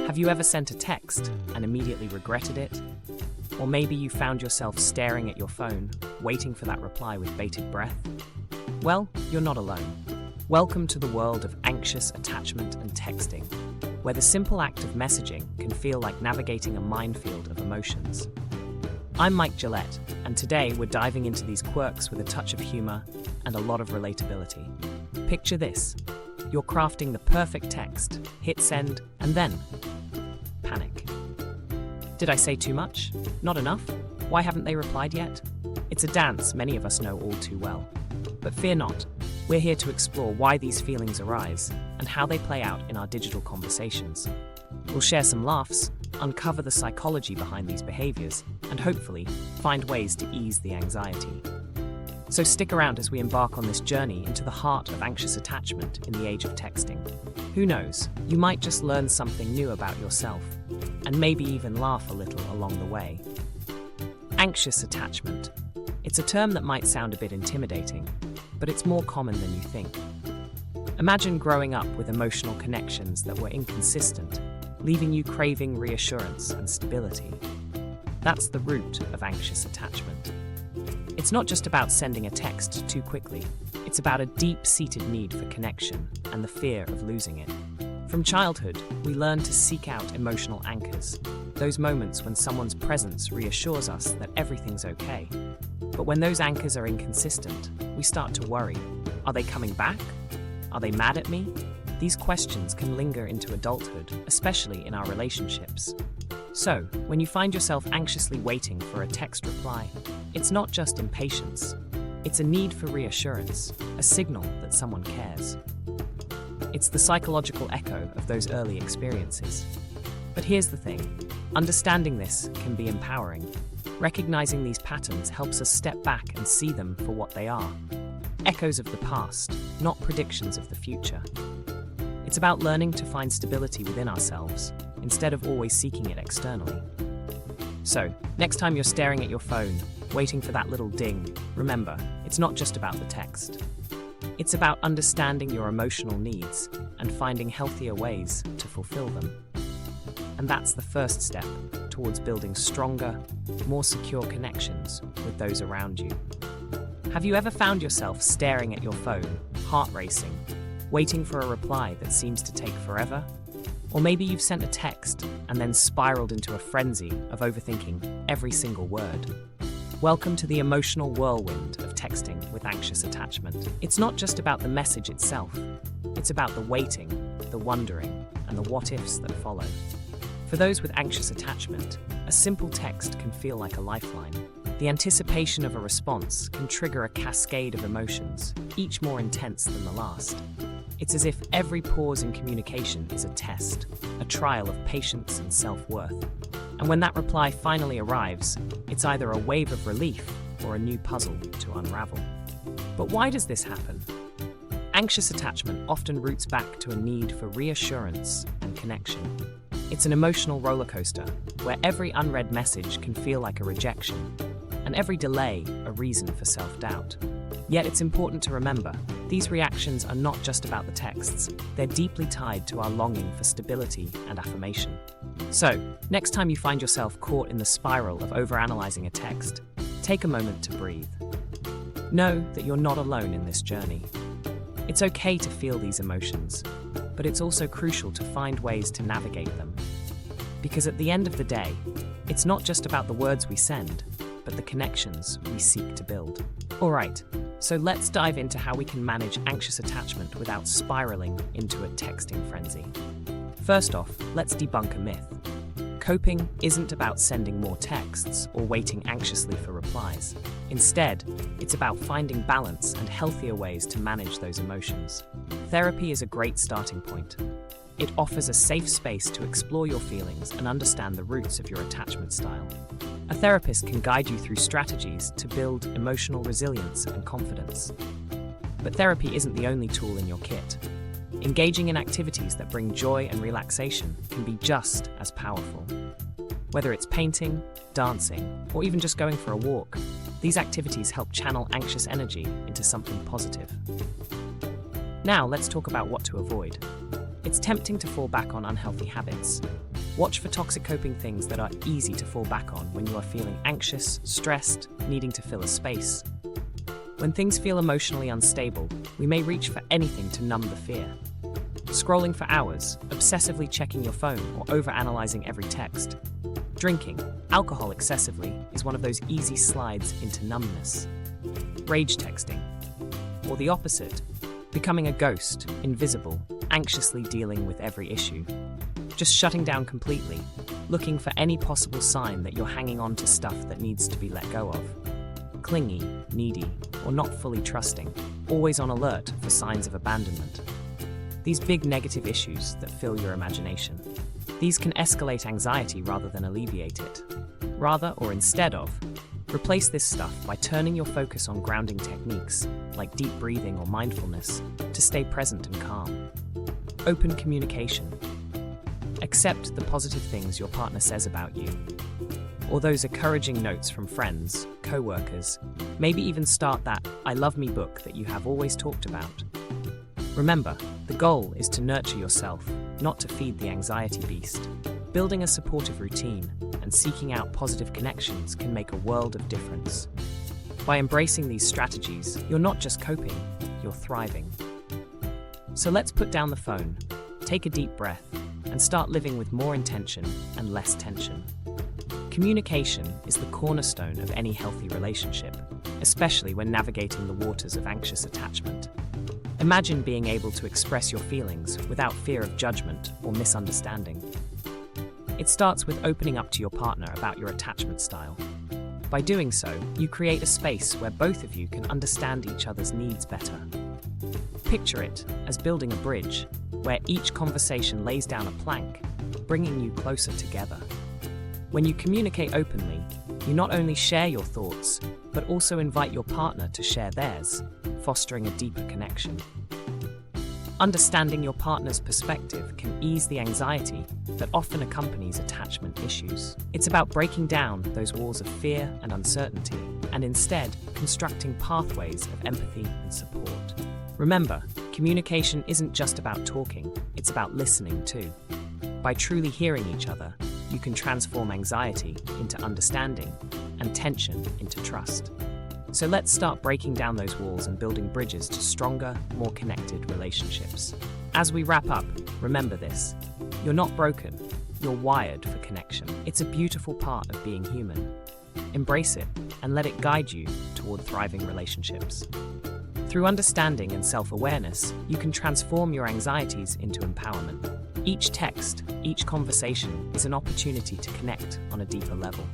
Have you ever sent a text and immediately regretted it? Or maybe you found yourself staring at your phone, waiting for that reply with bated breath? Well, you're not alone. Welcome to the world of anxious attachment and texting, where the simple act of messaging can feel like navigating a minefield of emotions. I'm Gillett, and today we're diving into these quirks with a touch of humor and a lot of relatability. Picture this. You're crafting the perfect text, hit send, and then panic. Did I say too much? Not enough? Why haven't they replied yet? It's a dance many of us know all too well. But fear not, we're here to explore why these feelings arise and how they play out in our digital conversations. We'll share some laughs, uncover the psychology behind these behaviors, and hopefully find ways to ease the anxiety. So stick around as we embark on this journey into the heart of anxious attachment in the age of texting. Who knows, you might just learn something new about yourself, and maybe even laugh a little along the way. Anxious attachment. It's a term that might sound a bit intimidating, but it's more common than you think. Imagine growing up with emotional connections that were inconsistent, leaving you craving reassurance and stability. That's the root of anxious attachment. It's not just about sending a text too quickly. It's about a deep-seated need for connection and the fear of losing it. From childhood, we learn to seek out emotional anchors, those moments when someone's presence reassures us that everything's okay. But when those anchors are inconsistent, we start to worry. Are they coming back? Are they mad at me? These questions can linger into adulthood, especially in our relationships. So, when you find yourself anxiously waiting for a text reply, it's not just impatience. It's a need for reassurance, a signal that someone cares. It's the psychological echo of those early experiences. But here's the thing. Understanding this can be empowering. Recognizing these patterns helps us step back and see them for what they are. Echoes of the past, not predictions of the future. It's about learning to find stability within ourselves, instead of always seeking it externally. So, next time you're staring at your phone, waiting for that little ding, remember, it's not just about the text. It's about understanding your emotional needs and finding healthier ways to fulfill them. And that's the first step towards building stronger, more secure connections with those around you. Have you ever found yourself staring at your phone, heart racing, waiting for a reply that seems to take forever? Or maybe you've sent a text and then spiraled into a frenzy of overthinking every single word. Welcome to the emotional whirlwind of texting with anxious attachment. It's not just about the message itself. It's about the waiting, the wondering, and the what-ifs that follow. For those with anxious attachment, a simple text can feel like a lifeline. The anticipation of a response can trigger a cascade of emotions, each more intense than the last. It's as if every pause in communication is a test, a trial of patience and self-worth. And when that reply finally arrives, it's either a wave of relief or a new puzzle to unravel. But why does this happen? Anxious attachment often roots back to a need for reassurance and connection. It's an emotional roller coaster where every unread message can feel like a rejection, and every delay a reason for self-doubt. Yet it's important to remember, these reactions are not just about the texts, they're deeply tied to our longing for stability and affirmation. So, next time you find yourself caught in the spiral of overanalyzing a text, take a moment to breathe. Know that you're not alone in this journey. It's okay to feel these emotions, but it's also crucial to find ways to navigate them. Because at the end of the day, it's not just about the words we send, but the connections we seek to build. Alright, so let's dive into how we can manage anxious attachment without spiraling into a texting frenzy. First off, let's debunk a myth. Coping isn't about sending more texts or waiting anxiously for replies. Instead, it's about finding balance and healthier ways to manage those emotions. Therapy is a great starting point. It offers a safe space to explore your feelings and understand the roots of your attachment style. A therapist can guide you through strategies to build emotional resilience and confidence. But therapy isn't the only tool in your kit. Engaging in activities that bring joy and relaxation can be just as powerful. Whether it's painting, dancing, or even just going for a walk, These activities help channel anxious energy into something positive. Now, let's talk about what to avoid. It's tempting to fall back on unhealthy habits. Watch for toxic coping things that are easy to fall back on when you are feeling anxious, stressed, needing to fill a space. When things feel emotionally unstable, we may reach for anything to numb the fear. Scrolling for hours, obsessively checking your phone, or overanalyzing every text. Drinking alcohol excessively is one of those easy slides into numbness. Rage texting, or the opposite, becoming a ghost, invisible, anxiously dealing with every issue. Just shutting down completely, looking for any possible sign that you're hanging on to stuff that needs to be let go of. Clingy, needy, or not fully trusting, always on alert for signs of abandonment. These big negative issues that fill your imagination. These can escalate anxiety rather than alleviate it. Rather, or instead of, replace this stuff by turning your focus on grounding techniques, like deep breathing or mindfulness, to stay present and calm. Open communication. Accept the positive things your partner says about you, or those encouraging notes from friends, co-workers. Maybe even start that "I love me" book that you have always talked about. Remember, the goal is to nurture yourself, not to feed the anxiety beast. Building a supportive routine and seeking out positive connections can make a world of difference. By embracing these strategies, you're not just coping, you're thriving. So let's put down the phone, take a deep breath, and start living with more intention and less tension. Communication is the cornerstone of any healthy relationship, especially when navigating the waters of anxious attachment. Imagine being able to express your feelings without fear of judgment or misunderstanding. It starts with opening up to your partner about your attachment style. By doing so, you create a space where both of you can understand each other's needs better. Picture it as building a bridge, where each conversation lays down a plank, bringing you closer together. When you communicate openly, you not only share your thoughts, but also invite your partner to share theirs, fostering a deeper connection. Understanding your partner's perspective can ease the anxiety that often accompanies attachment issues. It's about breaking down those walls of fear and uncertainty, and instead constructing pathways of empathy and support. Remember, communication isn't just about talking, it's about listening too. By truly hearing each other, you can transform anxiety into understanding and tension into trust. So let's start breaking down those walls and building bridges to stronger, more connected relationships. As we wrap up, remember this: you're not broken, you're wired for connection. It's a beautiful part of being human. Embrace it and let it guide you toward thriving relationships. Through understanding and self-awareness, you can transform your anxieties into empowerment. Each text, each conversation is an opportunity to connect on a deeper level.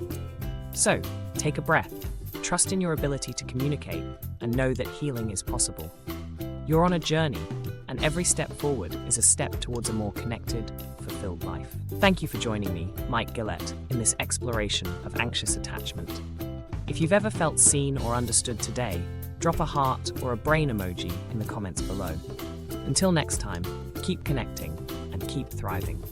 So, take a breath, trust in your ability to communicate, and know that healing is possible. You're on a journey, and every step forward is a step towards a more connected, fulfilled life. Thank you for joining me, Mike Gillett, in this exploration of anxious attachment. If you've ever felt seen or understood today, drop a heart or a brain emoji in the comments below. Until next time, keep connecting and keep thriving.